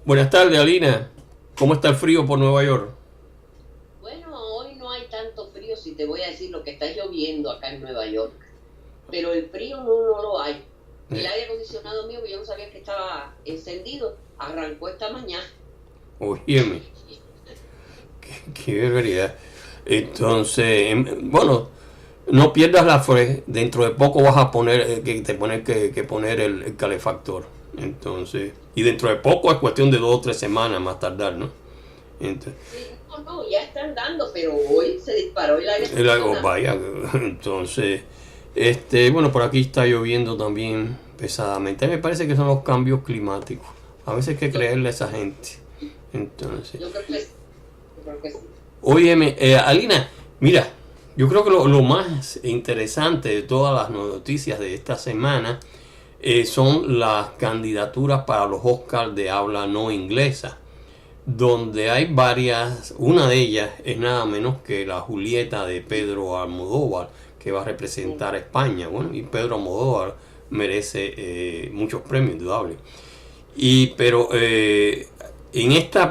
Buenas tardes, Alina. ¿Cómo está el frío por Nueva York? Bueno, hoy no hay tanto frío, si te voy a decir lo que está lloviendo acá en Nueva York, pero el frío no lo hay. El Eh, aire acondicionado mío, que yo no sabía que estaba encendido, arrancó esta mañana. Óyeme, qué barbaridad. Entonces, bueno, no pierdas la fe. Dentro de poco vas a poner que poner el calefactor. Entonces, y dentro de poco es cuestión de 2 o 3 semanas más tardar, ¿no? Entonces, Sí, no, ya están dando, pero hoy se disparó el aire acondicionado. vaya, entonces, bueno, por aquí está lloviendo también pesadamente. Me parece que son los cambios climáticos. A veces hay que Yo, creerle a esa gente. Entonces, yo creo que sí, yo creo que sí. óyeme, Alina, mira, yo creo que lo más interesante de todas las noticias de esta semana son las candidaturas para los Oscars de habla no inglesa, donde hay varias. Una de ellas es nada menos que la Julieta de Pedro Almodóvar, que va a representar a España. Bueno, y Pedro Almodóvar merece muchos premios, indudable. Pero esta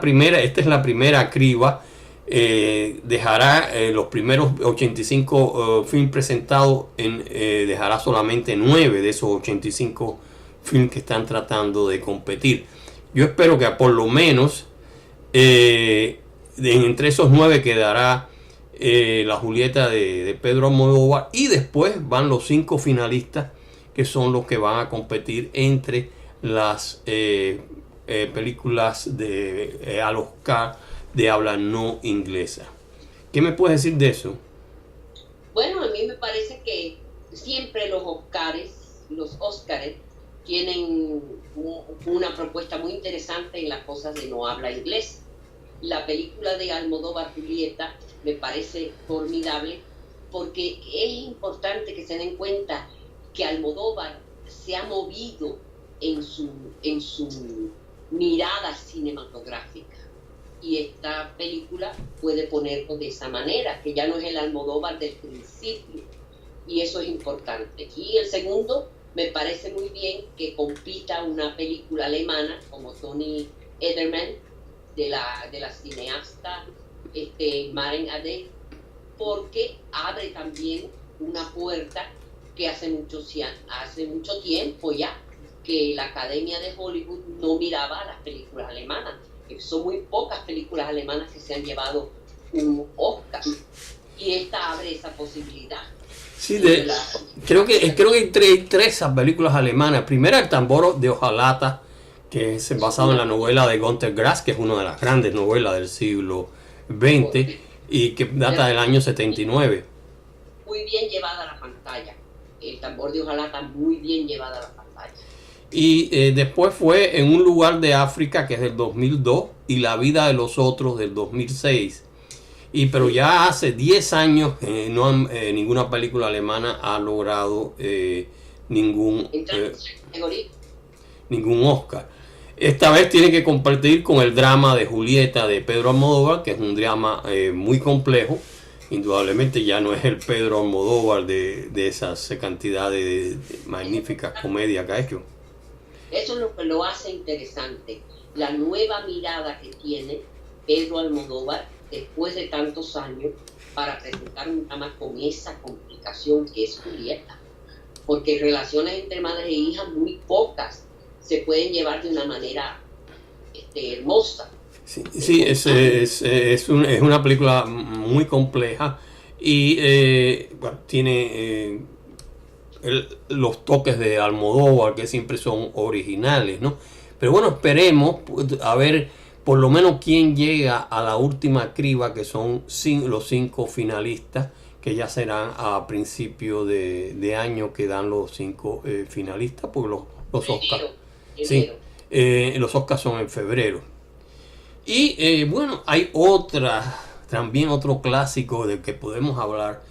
es la primera criba. Dejará los primeros 85 films presentados, dejará solamente 9 de esos 85 films que están tratando de competir. Yo espero que por lo menos entre esos 9 quedará la Julieta de Pedro Almodóvar, y después van los 5 finalistas, que son los que van a competir entre las películas al Oscar de habla no inglesa. ¿Qué me puedes decir de eso? Bueno, a mí me parece que siempre los Óscares tienen una propuesta muy interesante en las cosas de no habla inglés. La película de Almodóvar, Julieta, me parece formidable porque es importante que se den cuenta que Almodóvar se ha movido en su mirada cinematográfica, y esta película puede ponerlo de esa manera, que ya no es el Almodóvar del principio, y eso es importante. Y el segundo, me parece muy bien que compita una película alemana como Toni Edermann, de la cineasta Maren Ade, porque abre también una puerta que hace mucho tiempo ya que la Academia de Hollywood no miraba a las películas alemanas. Son muy pocas películas alemanas que se han llevado un Oscar, y esta abre esa posibilidad. Sí, De la, creo que hay tres películas alemanas. Primera, El tambor de hojalata, que es es basado en una la novela de Günter Grass, que es una de las grandes novelas del siglo XX y que data del año 79. muy bien llevada a la pantalla. El tambor de hojalata muy bien llevada a la pantalla. Y después fue En un lugar de África, que es del 2002, y La vida de los otros, del 2006. Pero Sí, ya hace 10 años que ninguna película alemana ha logrado ningún, entra en esa categoría. ningún Oscar. Esta vez tiene que compartir con el drama de Julieta de Pedro Almodóvar, que es un drama muy complejo. Indudablemente ya no es el Pedro Almodóvar de esas cantidades de magníficas comedias que ha hecho. Eso es lo que lo hace interesante. La nueva mirada que tiene Pedro Almodóvar después de tantos años para presentar un drama con esa complicación que es Julieta. Porque relaciones entre madre e hija muy pocas se pueden llevar de una manera hermosa. Sí, sí, es una película muy compleja y bueno, tiene los toques de Almodóvar, que siempre son originales, ¿no? Pero bueno, esperemos a ver por lo menos quién llega a la última criba, que son los 5 finalistas, que ya serán a principio de año que dan los 5 finalistas, porque los Oscars, Enero, sí, enero. los Oscars son en febrero. Y bueno, hay también otro clásico del que podemos hablar.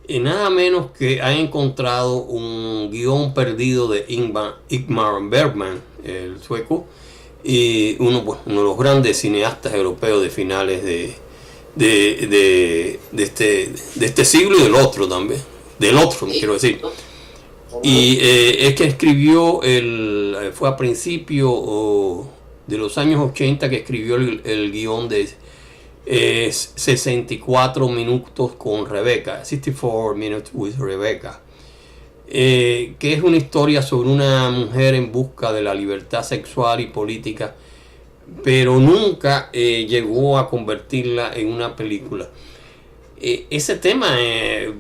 Nada menos que ha encontrado un guión perdido de Ingmar Bergman, el sueco, y uno de los grandes cineastas europeos de finales de este siglo y del otro también. Del otro, me Sí, quiero decir. ¿no? Y Ujú. es que escribió, fue a principio de los años 80 que escribió el guión de 64 minutos con Rebecca, 64 Minutes with Rebecca, que es una historia sobre una mujer en busca de la libertad sexual y política, pero nunca llegó a convertirla en una película. Ese tema,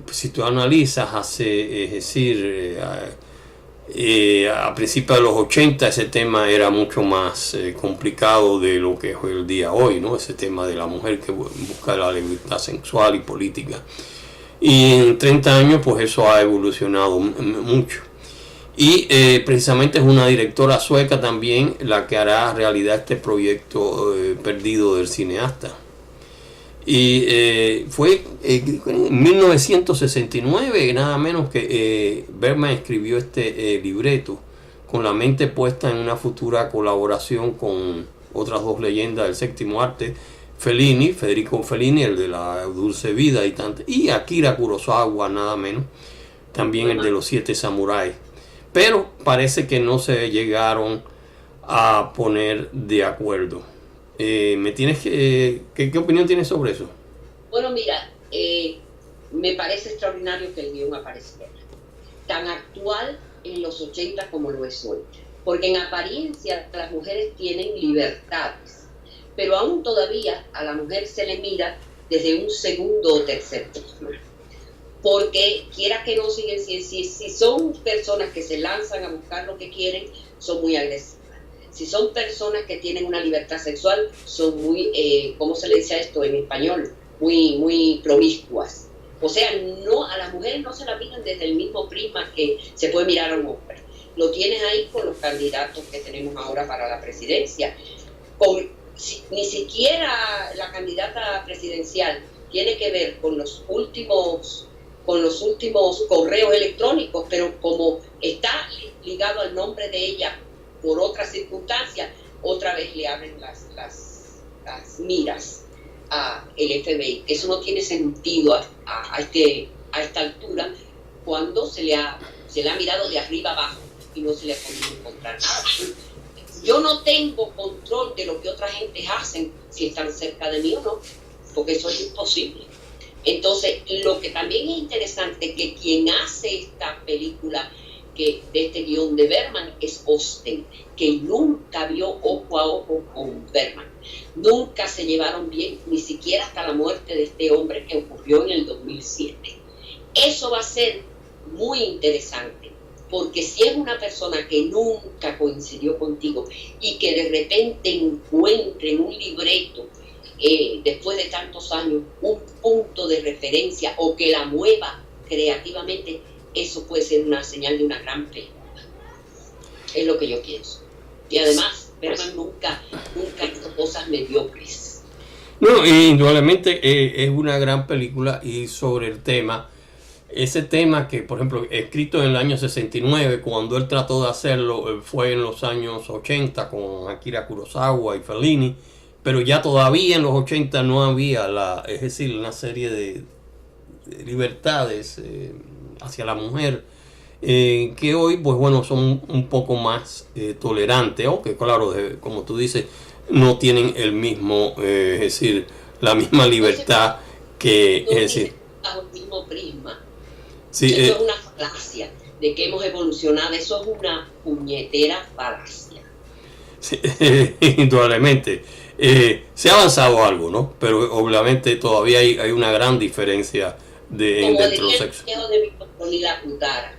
si tú analizas, es decir, a principios de los 80 ese tema era mucho más complicado de lo que es el día hoy, ¿no? Ese tema de la mujer que busca la libertad sexual y política. Y en 30 años pues eso ha evolucionado mucho. Y precisamente es una directora sueca también la que hará realidad este proyecto perdido del cineasta. Y fue en 1969, nada menos, que Bergman escribió este libreto con la mente puesta en una futura colaboración con otras dos leyendas del séptimo arte, Federico Fellini, el de La Dulce Vida y Akira Kurosawa, nada menos, también el de Los Siete Samuráis. Pero parece que no se llegaron a poner de acuerdo. ¿Qué opinión tienes sobre eso? Bueno, mira, me parece extraordinario que el guión apareciera. Tan actual en los 80 como lo es hoy. Porque en apariencia las mujeres tienen libertades, pero aún todavía a la mujer se le mira desde un segundo o tercer plano. Porque quiera que no, si son personas que se lanzan a buscar lo que quieren, son muy agresivas. Si son personas que tienen una libertad sexual, son muy, ¿cómo se le dice a esto en español? Muy promiscuas. O sea, no, a las mujeres no se la miran desde el mismo prisma que se puede mirar a un hombre. Lo tienes ahí con los candidatos que tenemos ahora para la presidencia. Ni siquiera la candidata presidencial tiene que ver con los últimos correos electrónicos, pero como está ligado al nombre de ella por otras circunstancias, otra vez le abren las miras a el FBI. Eso no tiene sentido a esta altura, cuando se le ha mirado de arriba abajo y no se le ha podido encontrar nada. Yo no tengo control de lo que otra gente hacen, si están cerca de mí o no, porque eso es imposible. Entonces, lo que también es interesante es que quien hace esta película de este guión de Bergman es Austen, que nunca vio ojo a ojo con Bergman. Nunca se llevaron bien, ni siquiera hasta la muerte de este hombre que ocurrió en el 2007. Eso va a ser muy interesante, porque si es una persona que nunca coincidió contigo y que de repente encuentre en un libreto, después de tantos años, un punto de referencia o que la mueva creativamente, eso puede ser una señal de una gran película. Es lo que yo pienso. Y además, Bergman nunca hizo cosas mediocres. No, indudablemente es una gran película. Y sobre el tema, ese tema que, por ejemplo, escrito en el año 69, cuando él trató de hacerlo, fue en los años 80 con Akira Kurosawa y Fellini, pero ya todavía en los 80 no había es decir, una serie de libertades hacia la mujer, que hoy, pues bueno, son un poco más tolerantes, aunque claro, como tú dices, no tienen el mismo, es decir, la misma libertad que, es decir, bajo el mismo prisma. Sí, eso es una falacia de que hemos evolucionado, eso es una puñetera falacia. Sí, indudablemente. Se ha avanzado algo, ¿no? Pero obviamente todavía hay una gran diferencia dentro de los sexos. Como de mi la putara,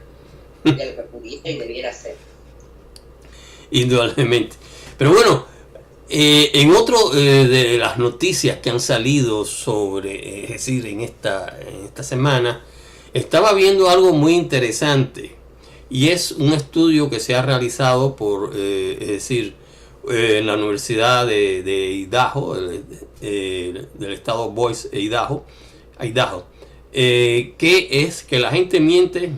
de lo que pudiera y debiera ser. Indudablemente. Pero bueno, en otro de las noticias que han salido sobre, es decir, en esta semana, estaba viendo algo muy interesante, y es un estudio que se ha realizado por, es decir, en la Universidad de Idaho, del estado Boise, Idaho, que es que la gente miente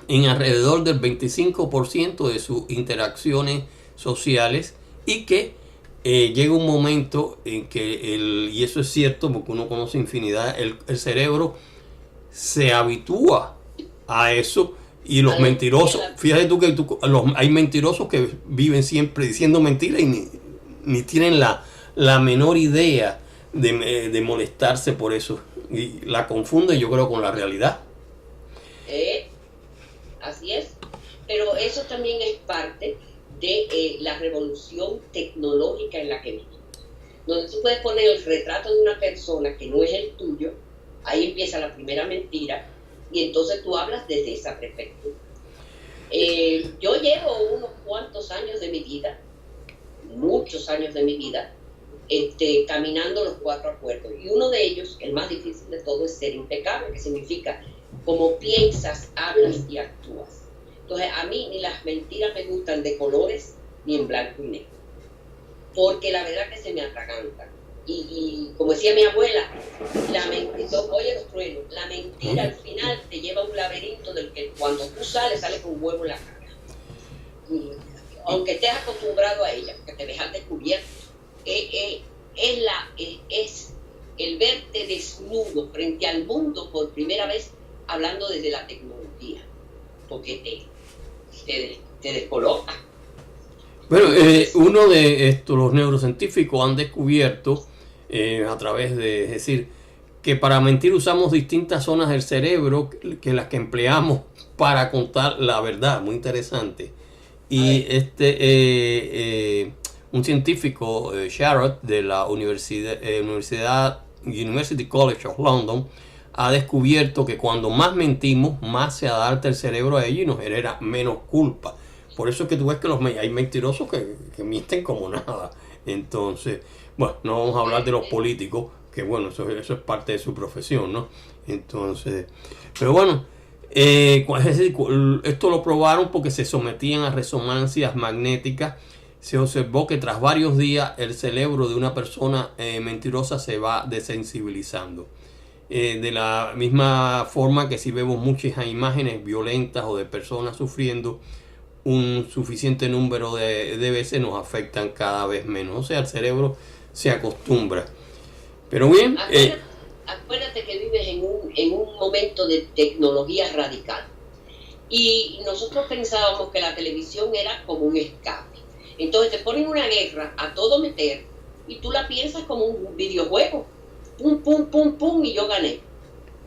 en alrededor del 25% de sus interacciones sociales, y que llega un momento en que, y eso es cierto porque uno conoce infinidad, el cerebro se habitúa a eso. Y los mentirosos, fíjate tú que hay mentirosos que viven siempre diciendo mentiras y ni tienen la menor idea de molestarse por eso. Y la confunden, yo creo, con la realidad. Así es. Pero eso también es parte de la revolución tecnológica en la que vivimos. Donde tú puedes poner el retrato de una persona que no es el tuyo, ahí empieza la primera mentira, y entonces tú hablas desde esa perspectiva. Yo llevo unos cuantos años de mi vida, muchos años de mi vida, caminando los 4 acuerdos. Y uno de ellos, el más difícil de todo, es ser impecable, que significa como piensas, hablas y actúas. Entonces, a mí ni las mentiras me gustan de colores ni en blanco y negro, porque la verdad que se me atragantan. Y como decía mi abuela, oye los truenos, la mentira al final te lleva a un laberinto del que cuando tú sales con un huevo en la cara. Y, aunque estés acostumbrado a ella, porque te dejan descubierto, es el verte desnudo frente al mundo por primera vez, hablando desde la tecnología, porque te descoloca. Bueno, uno de estos, los neurocientíficos han descubierto a través de, es decir, que para mentir usamos distintas zonas del cerebro que las que empleamos para contar la verdad. Muy interesante. Y un científico, Sharrod, de la University College of London, ha descubierto que cuando más mentimos, más se adapta el cerebro a ello y nos genera menos culpa. Por eso es que tú ves que hay mentirosos que mienten como nada. Entonces, bueno, no vamos a hablar de los políticos, que bueno, eso es parte de su profesión, ¿no? Entonces, pero bueno, es decir, esto lo probaron porque se sometían a resonancias magnéticas. Se observó que tras varios días el cerebro de una persona mentirosa se va desensibilizando. De la misma forma que si vemos muchas imágenes violentas o de personas sufriendo, un suficiente número de veces nos afectan cada vez menos. O sea, el cerebro se acostumbra. Pero bien... Acuérdate que vives en un momento de tecnología radical. Y nosotros pensábamos que la televisión era como un escape. Entonces te ponen una guerra a todo meter y tú la piensas como un videojuego. Pum, pum, pum, pum, y yo gané.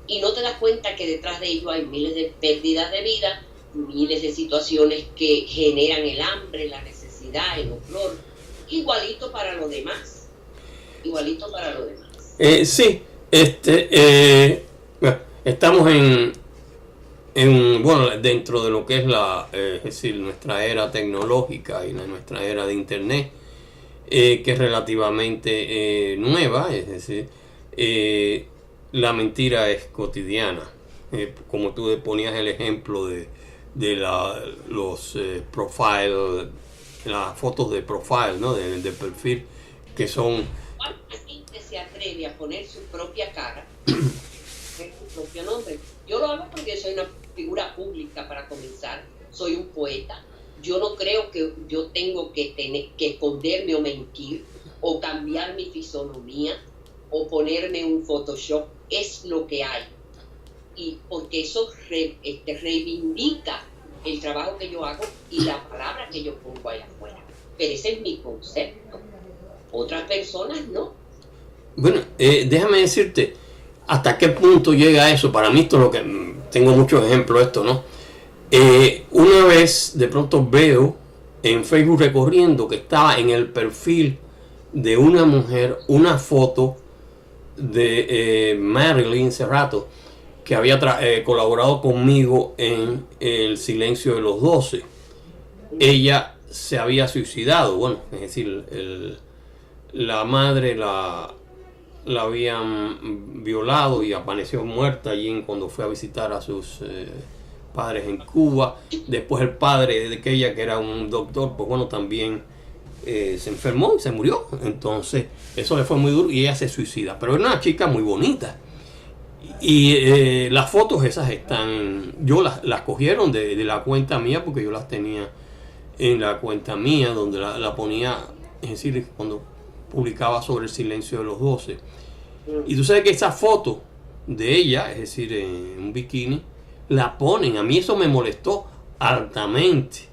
Y no te das cuenta que detrás de ello hay miles de pérdidas de vida, miles de situaciones que generan el hambre, la necesidad, el horror. Igualito para lo demás. Igualito para lo demás. Sí, bueno, estamos bueno, dentro de lo que es es decir, nuestra era tecnológica y nuestra era de internet, que es relativamente nueva, es decir, la mentira es cotidiana. Como tú ponías el ejemplo de los profile, las fotos de profile, ¿no? de perfil, que son... ¿Cuánta gente se atreve a poner su propia cara, su propio nombre? Yo lo hago porque soy una figura pública para comenzar, soy un poeta. Yo no creo que yo tengo que esconderme o mentir o cambiar mi fisonomía o ponerme un Photoshop. Es lo que hay. Y porque eso reivindica el trabajo que yo hago y la palabra que yo pongo allá afuera. Pero ese es mi concepto. Otras personas no. Bueno, déjame decirte hasta qué punto llega eso. Para mí esto es lo que... Tengo muchos ejemplos de esto, ¿no? Una vez de pronto veo en Facebook recorriendo que estaba en el perfil de una mujer una foto de Marilyn Serrato, que había colaborado conmigo en El Silencio de los 12. Ella se había suicidado, bueno, es decir, la madre la habían violado y apareció muerta allí cuando fue a visitar a sus padres en Cuba. Después el padre de aquella, que era un doctor, pues bueno, también se enfermó y se murió. Entonces eso le fue muy duro y ella se suicida. Pero era una chica muy bonita. Y las fotos esas están, yo las cogieron de la cuenta mía, porque yo las tenía en la cuenta mía, donde la ponía, es decir, cuando publicaba sobre El Silencio de los 12. Y tú sabes que esa foto de ella, es decir, en un bikini, la ponen. A mí eso me molestó altamente.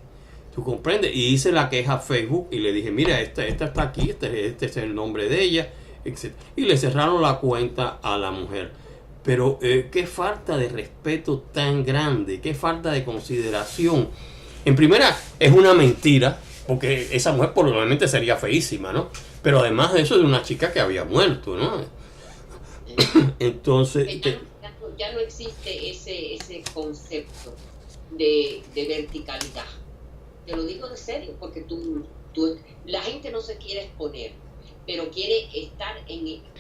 ¿Tú comprendes? Y hice la queja a Facebook y le dije, mira, esta está aquí, este es el nombre de ella, etc. Y le cerraron la cuenta a la mujer. Pero qué falta de respeto tan grande, qué falta de consideración. En primera, es una mentira, porque esa mujer probablemente sería feísima, ¿no? Pero además de eso, es una chica que había muerto, ¿no? Entonces... Ya no existe ese concepto de verticalidad. Te lo digo de serio, porque la gente no se quiere exponer, pero quiere estar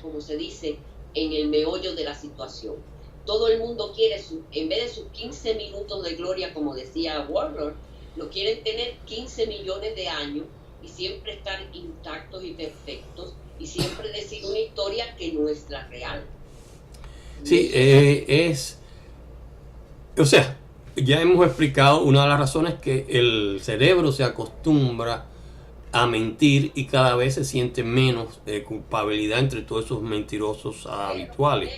como se dice, en el meollo de la situación. Todo el mundo quiere, en vez de sus 15 minutos de gloria, como decía Warlord, lo quieren tener 15 millones de años y siempre estar intactos y perfectos y siempre decir una historia que no es la real. Sí, o sea, ya hemos explicado una de las razones que el cerebro se acostumbra a mentir y cada vez se siente menos culpabilidad entre todos esos mentirosos habituales.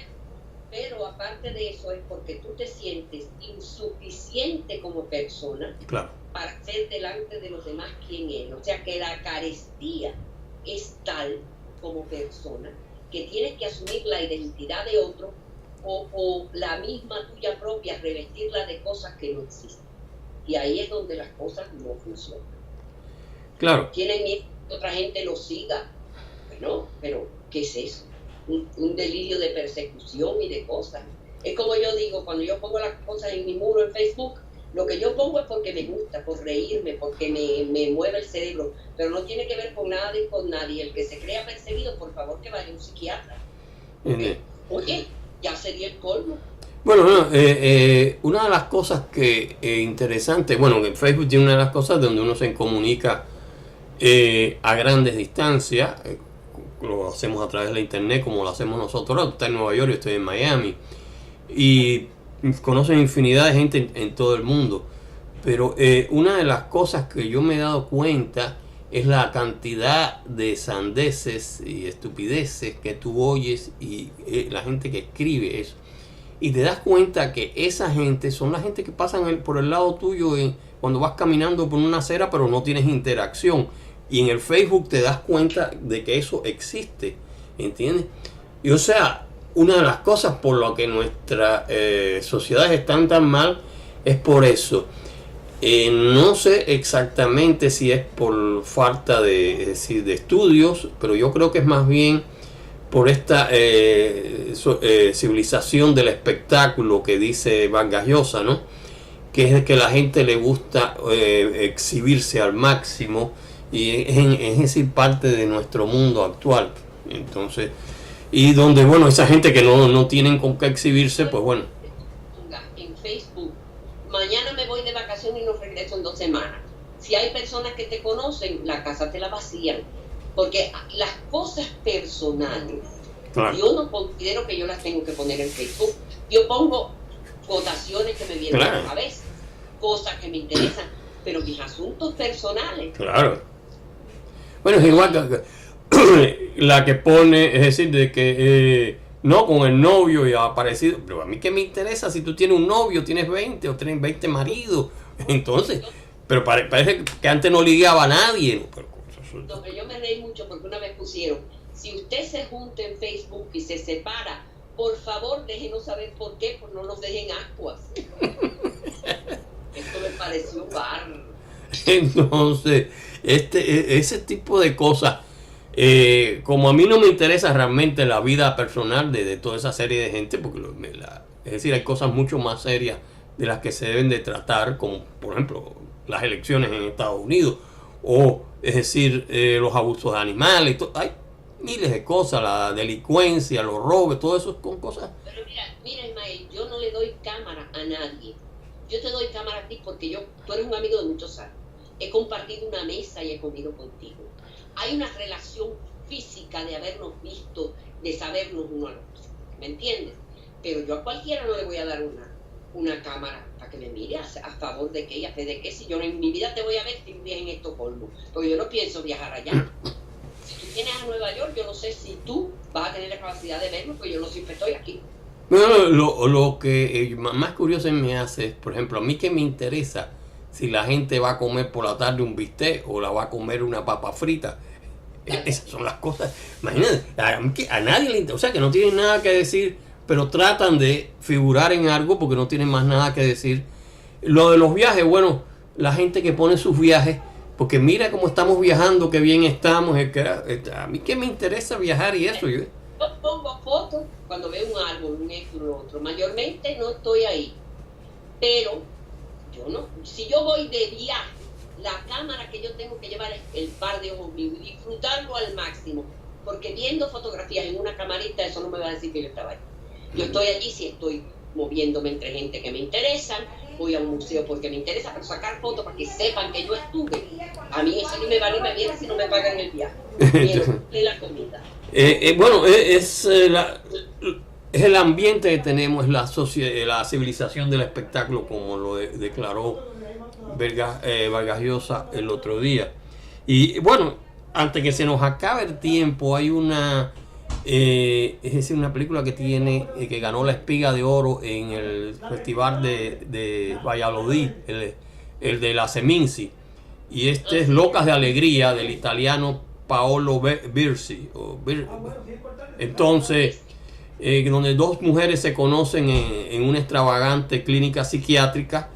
Pero aparte de eso es porque tú te sientes insuficiente como persona, claro, para ser delante de los demás quien eres. O sea que la carestía es tal como persona que tienes que asumir la identidad de otro o la misma tuya propia, revestirla de cosas que no existen. Y ahí es donde las cosas no funcionan. Claro. Tienen miedo que otra gente lo siga. Bueno, pero ¿qué es eso? Un delirio de persecución y de cosas. Es como yo digo, cuando yo pongo las cosas en mi muro en Facebook, lo que yo pongo es porque me gusta, por reírme, porque me mueve el cerebro, pero no tiene que ver con nada y con nadie. El que se crea perseguido, por favor, que vaya a un psiquiatra. Oye, ya sería el colmo. Bueno, una de las cosas que interesante, bueno, en Facebook tiene una de las cosas donde uno se comunica a grandes distancias, lo hacemos a través de la internet como lo hacemos nosotros. Tú estás en Nueva York, yo estoy en Miami y conocen infinidad de gente en todo el mundo, pero una de las cosas que yo me he dado cuenta es la cantidad de sandeces y estupideces que tú oyes y la gente que escribe eso. Y te das cuenta que esa gente son la gente que pasan por el lado tuyo cuando vas caminando por una acera, pero no tienes interacción. Y en el Facebook te das cuenta de que eso existe, ¿entiendes? Y o sea, una de las cosas por lo que nuestras sociedades están tan mal es por eso. No sé exactamente si es por falta de estudios, pero yo creo que es más bien por esta civilización del espectáculo que dice Vargas Llosa, ¿no? Que es que la gente le gusta exhibirse al máximo y es decir, parte de nuestro mundo actual. Entonces, y donde, bueno, esa gente que no tienen con qué exhibirse, pues bueno. En Facebook, mañana me voy de vacaciones y no regreso en 2 semanas. Si hay personas que te conocen, la casa te la vacían. Porque las cosas personales, claro, yo no considero que yo las tengo que poner en Facebook. Yo pongo votaciones que me vienen, claro, a la cabeza, cosas que me interesan, pero mis asuntos personales. Claro. Bueno, es igual que la que pone, es decir, de que no con el novio y ha aparecido. Pero a mí qué me interesa si tú tienes un novio, tienes 20 o tienes 20 maridos. Entonces, pero parece que antes no ligaba a nadie. No, pero yo me reí mucho porque una vez pusieron, si usted se junta en Facebook y se separa, por favor déjenos saber por qué, pues no nos dejen ascuas. Esto me pareció bárbaro. Entonces, ese tipo de cosas, como a mí no me interesa realmente la vida personal de toda esa serie de gente, porque es decir, hay cosas mucho más serias de las que se deben de tratar, como por ejemplo las elecciones en Estados Unidos, o es decir, los abusos de animales, hay miles de cosas, la delincuencia, los robos, todo eso son cosas. Pero mira Ismael, yo no le doy cámara a nadie. Yo te doy cámara a ti porque tú eres un amigo de muchos años. He compartido una mesa y he comido contigo. Hay una relación física de habernos visto, de sabernos uno al otro. ¿Me entiendes? Pero yo a cualquiera no le voy a dar una cámara para que me mire a favor de que ella, de que si yo en mi vida te voy a ver si vives en Estocolmo, porque yo no pienso viajar allá. Si tú vienes a Nueva York, yo no sé si tú vas a tener la capacidad de verme, porque yo no siempre estoy aquí. Bueno, lo que más curioso me hace es, por ejemplo, a mí que me interesa si la gente va a comer por la tarde un bistec o la va a comer una papa frita. Esas son las cosas. Imagínate, a nadie le interesa, o sea, que no tienen nada que decir, pero tratan de figurar en algo porque no tienen más nada que decir. Lo de los viajes, bueno, la gente que pone sus viajes, porque mira cómo estamos viajando, qué bien estamos. A mí que me interesa viajar y eso. Yo pongo fotos cuando veo un árbol, un esto, un otro. Mayormente no estoy ahí. Pero yo no. Si yo voy de viaje, la cámara que yo tengo que llevar es el par de ojos míos y disfrutarlo al máximo. Porque viendo fotografías en una camarita, eso no me va a decir que yo estaba ahí. Yo estoy allí si estoy moviéndome entre gente que me interesa, voy a un museo porque me interesa, pero sacar fotos para que sepan que yo estuve. A mí eso ni me vale me viene si no me pagan el viaje. Y la comida. Bueno, es el ambiente que tenemos, es la civilización del espectáculo, como lo declaró Vargas Llosa el otro día. Y bueno, antes que se nos acabe el tiempo, hay una es decir, una película que ganó la Espiga de Oro en el Festival de Valladolid, el de la Seminci, y este es Locas de Alegría, del italiano Paolo Virzi. Entonces, donde dos mujeres se conocen en una extravagante clínica psiquiátrica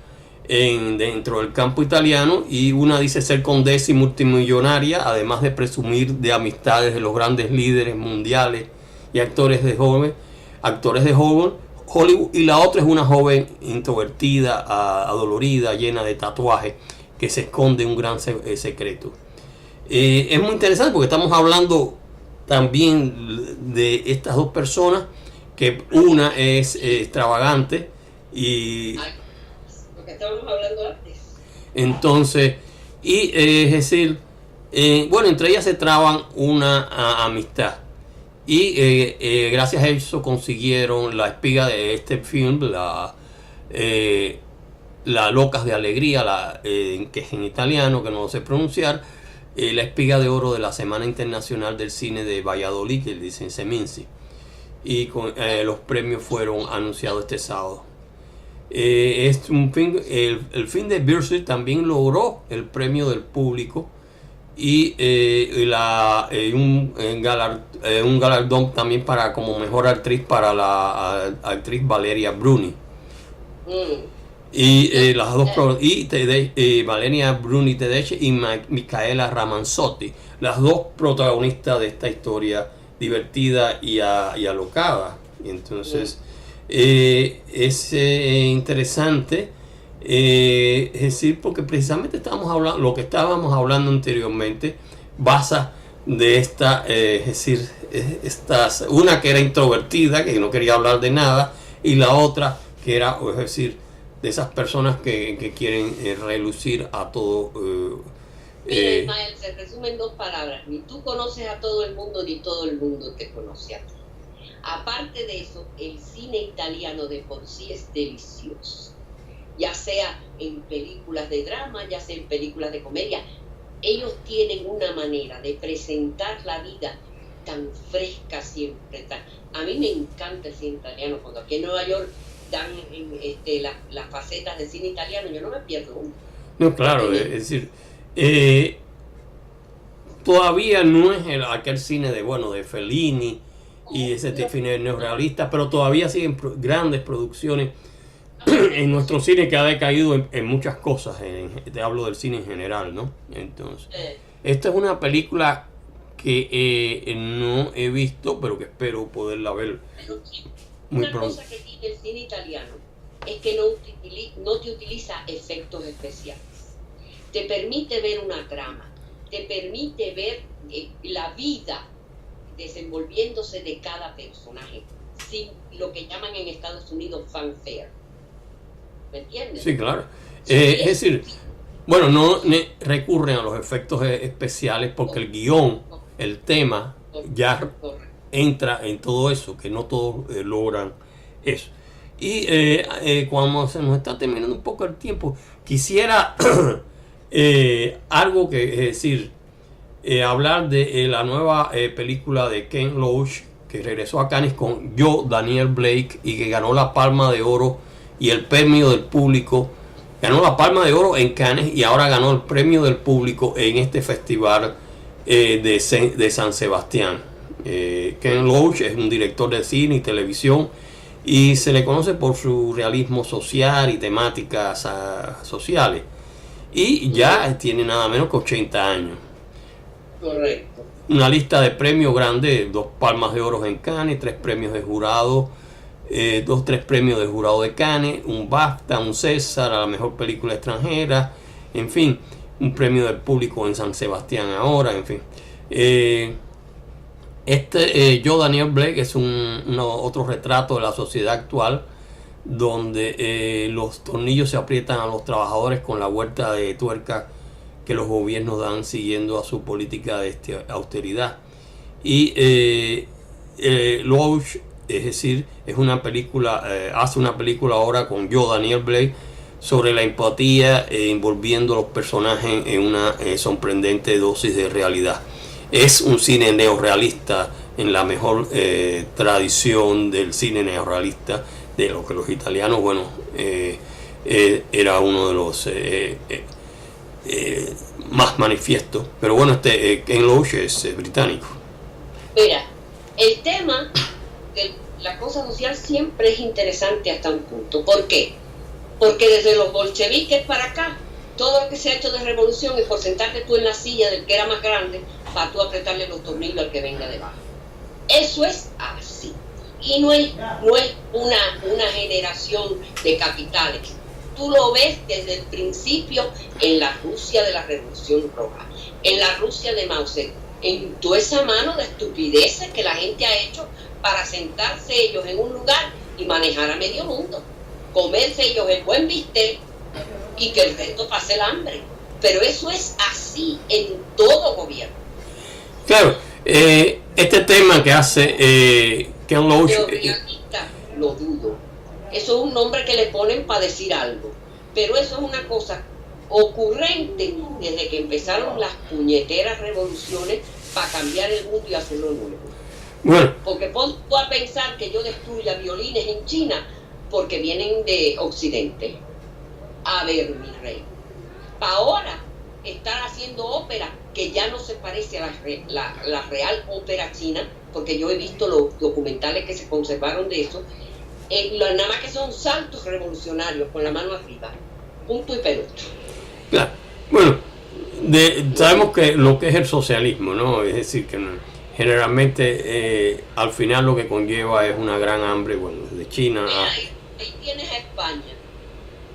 dentro del campo italiano, y una dice ser condesa y multimillonaria, además de presumir de amistades de los grandes líderes mundiales y actores de Hollywood, y la otra es una joven introvertida, adolorida, llena de tatuajes, que se esconde un gran secreto. Es muy interesante porque estamos hablando también de estas dos personas, que una es extravagante y lo que estábamos hablando antes. Entonces, es decir, bueno, entre ellas se traban una amistad, y gracias a eso consiguieron la Espiga de este film, la Locas de Alegría, que es en italiano, que no lo sé pronunciar, la Espiga de Oro de la Semana Internacional del Cine de Valladolid, que dicen Seminci, y los premios fueron anunciados este sábado. Es un film, el film de Virzi también logró el premio del público y un galardón también como mejor actriz para la actriz Valeria Bruni. Y las dos Valeria Bruni Tedeschi y Micaela Ramanzotti, las dos protagonistas de esta historia divertida y alocada. Y entonces es interesante, es decir, porque precisamente lo que estábamos hablando anteriormente basa de esta, es decir, una que era introvertida, que no quería hablar de nada, y la otra que era, es decir, de esas personas que quieren relucir a todo. Mira, Ismael, se resume en dos palabras: ni tú conoces a todo el mundo, ni todo el mundo te conoce a ti. Aparte de eso, el cine italiano de por sí es delicioso, ya sea en películas de drama, ya sea en películas de comedia. Ellos tienen una manera de presentar la vida tan fresca siempre. A mí me encanta el cine italiano. Cuando aquí en Nueva York dan las facetas de cine italiano, yo no me pierdo uno. No, claro, es decir, todavía no es aquel cine de Fellini y ese cine neorrealista, pero todavía siguen grandes producciones en nuestro cine, que ha decaído en muchas cosas. Te hablo del cine en general, ¿no? Entonces, esta es una película que no he visto, pero que espero poderla ver muy pronto. Una cosa que tiene el cine italiano es que no te utiliza efectos especiales. Te permite ver una trama, te permite ver la vida desenvolviéndose de cada personaje, sin lo que llaman en Estados Unidos fanfare. ¿Me entiendes? Sí, claro. Es decir, bueno, no recurren a los efectos especiales porque el guión, el tema, ya entra en todo eso, que no todos logran eso. Y cuando se nos está terminando un poco el tiempo, quisiera algo que, es decir, hablar de la nueva película de Ken Loach, que regresó a Cannes con Yo, Daniel Blake, y que ganó la Palma de Oro y el premio del público ganó la Palma de Oro en Cannes y ahora ganó el premio del público en este festival de San Sebastián. Ken Loach es un director de cine y televisión y se le conoce por su realismo social y temáticas sociales. Y ya tiene nada menos que 80 años. Correcto. Una lista de premios grande, 2 Palmas de Oro en Cannes, 3 premios de jurado, 3 premios de jurado de Cannes, un BAFTA, un César a la mejor película extranjera, en fin, un premio del público en San Sebastián ahora, en fin. Yo, Daniel Blake, es otro retrato de la sociedad actual, donde los tornillos se aprietan a los trabajadores con la vuelta de tuerca que los gobiernos dan siguiendo a su política de austeridad. Y Loach, es decir, es una película, hace una película ahora con yo, Daniel Blake, sobre la empatía envolviendo a los personajes en una sorprendente dosis de realidad. Es un cine neorrealista en la mejor tradición del cine neorrealista, de lo que los italianos, bueno, era uno de los más manifiestos. Pero bueno, Ken Loach es británico. Mira, el tema de la cosa social siempre es interesante hasta un punto. ¿Por qué? Porque desde los bolcheviques para acá, todo lo que se ha hecho de revolución es por sentarte tú en la silla del que era más grande para tú apretarle los tornillos al que venga debajo. Eso es así. Y no es una generación de capitales. Tú lo ves desde el principio en la Rusia de la Revolución Roja, en la Rusia de Mao Zedong, en toda esa mano de estupideces que la gente ha hecho para sentarse ellos en un lugar y manejar a medio mundo, comerse ellos el buen bistec y que el resto pase el hambre. Pero eso es así en todo gobierno. Claro, este tema que hace Ken Loach... Neorrealista, lo dudo. Eso es un nombre que le ponen para decir algo. Pero eso es una cosa ocurrente desde que empezaron las puñeteras revoluciones para cambiar el mundo y hacerlo nuevo. Bueno. Porque pon tú a pensar que yo destruya violines en China porque vienen de Occidente. A ver, mi rey. Para ahora estar haciendo ópera que ya no se parece a la real ópera china, porque yo he visto los documentales que se conservaron de eso, nada más que son saltos revolucionarios con la mano arriba, punto y pelota. Claro. Bueno, sabemos que lo que es el socialismo, ¿no? Es decir, que generalmente al final lo que conlleva es una gran hambre, bueno, desde China a... Ahí tienes a España.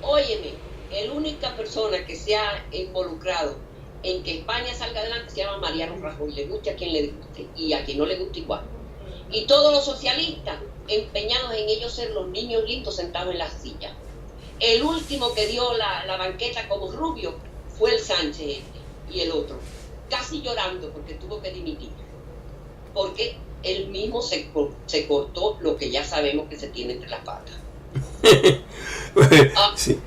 Óyeme, la única persona que se ha involucrado en que España salga adelante se llama Mariano Rajoy, le guste a quien le guste y a quien no le guste igual. Y todos los socialistas empeñados en ellos ser los niños lindos sentados en las sillas. El último que dio la banqueta como rubio fue el Sánchez y el otro, casi llorando porque tuvo que dimitir, porque él mismo se cortó lo que ya sabemos que se tiene entre las patas. Sí.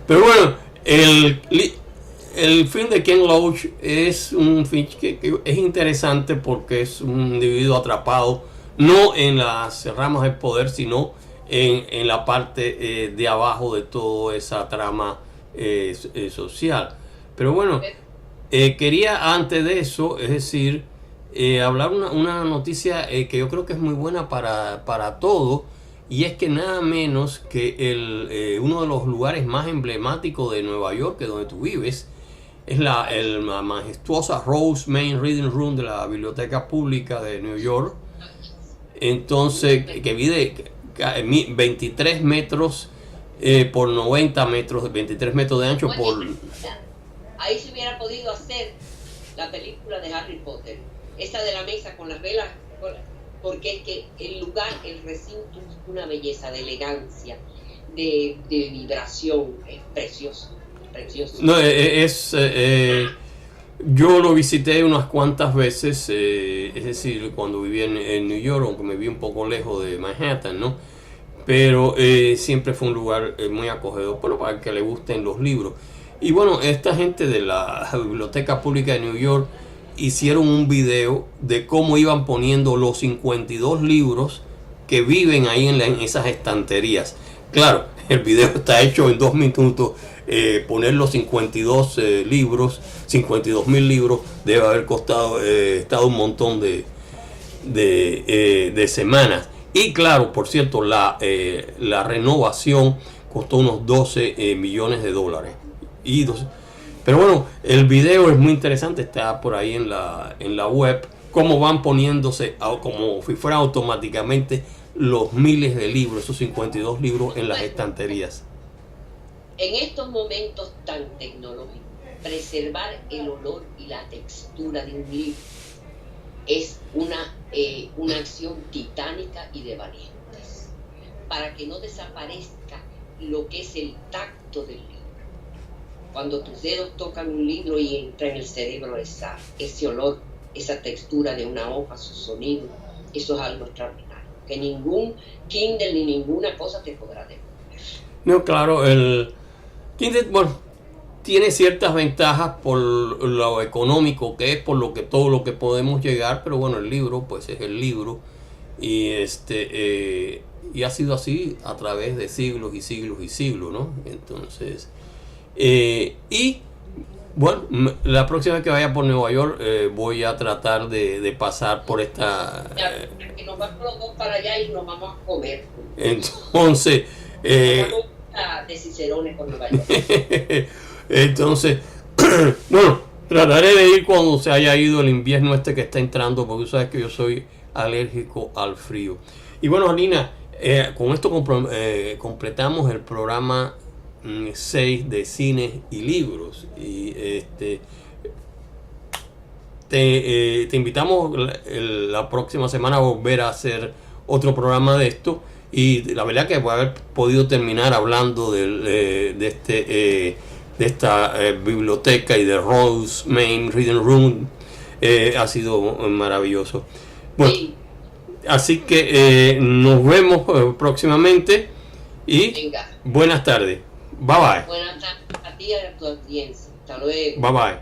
Pero bueno, el film de Ken Loach es un film que es interesante porque es un individuo atrapado no en las ramas del poder, sino en la parte de abajo de toda esa trama social. Pero bueno, quería antes de eso, es decir, hablar una noticia que yo creo que es muy buena para todos, y es que nada menos que uno de los lugares más emblemáticos de Nueva York, que es donde tú vives, es la majestuosa Rose Main Reading Room de la Biblioteca Pública de New York. Entonces, que mide 23 metros por 90 metros, 23 metros de ancho. Ahí se hubiera podido hacer la película de Harry Potter, esa de la mesa con las velas, porque es que el lugar, el recinto es una belleza, de elegancia, de vibración, es precioso, precioso. No, yo lo visité unas cuantas veces, es decir, cuando vivía en New York, aunque me vi un poco lejos de Manhattan, ¿no? Pero siempre fue un lugar muy acogedor, bueno, para el que le gusten los libros. Y bueno, esta gente de la Biblioteca Pública de New York hicieron un video de cómo iban poniendo los 52 libros que viven ahí en esas estanterías. Claro, el video está hecho en 2 minutos poner los 52 libros, 52.000 libros, debe haber estado un montón de semanas. Y claro, por cierto, la renovación costó unos 12 millones de dólares. Pero bueno, el video es muy interesante, está por ahí en la web, cómo van poniéndose, como si fuera automáticamente, los miles de libros, esos 52 libros en las estanterías. En estos momentos tan tecnológicos, preservar el olor y la textura de un libro es una acción titánica y de valientes, para que no desaparezca lo que es el tacto del libro. Cuando tus dedos tocan un libro y entra en el cerebro ese olor, esa textura de una hoja, su sonido, eso es algo extraordinario, que ningún Kindle ni ninguna cosa te podrá devolver. No, claro, el Kindle, bueno, tiene ciertas ventajas por lo económico que es, por todo lo que podemos llegar, pero bueno, el libro pues es el libro, y y ha sido así a través de siglos y siglos y siglos, ¿no? Entonces, y bueno, la próxima vez que vaya por Nueva York voy a tratar de pasar por esta... que nos vamos los dos para allá y nos vamos a comer. Entonces... vamos de Cicerones con Nueva York. Entonces, bueno, trataré de ir cuando se haya ido el invierno que está entrando, porque tú sabes que yo soy alérgico al frío. Y bueno, Alina, con esto completamos el programa 6 de cine y libros. Y te invitamos la próxima semana a volver a hacer otro programa de esto. Y la verdad que voy a haber podido terminar hablando de esta biblioteca y de Rose Main Reading Room ha sido maravilloso. Bueno, sí. Así que nos vemos próximamente y venga. Buenas tardes. Bye bye. Buenas tardes a ti y a tu audiencia. Hasta luego. Bye bye.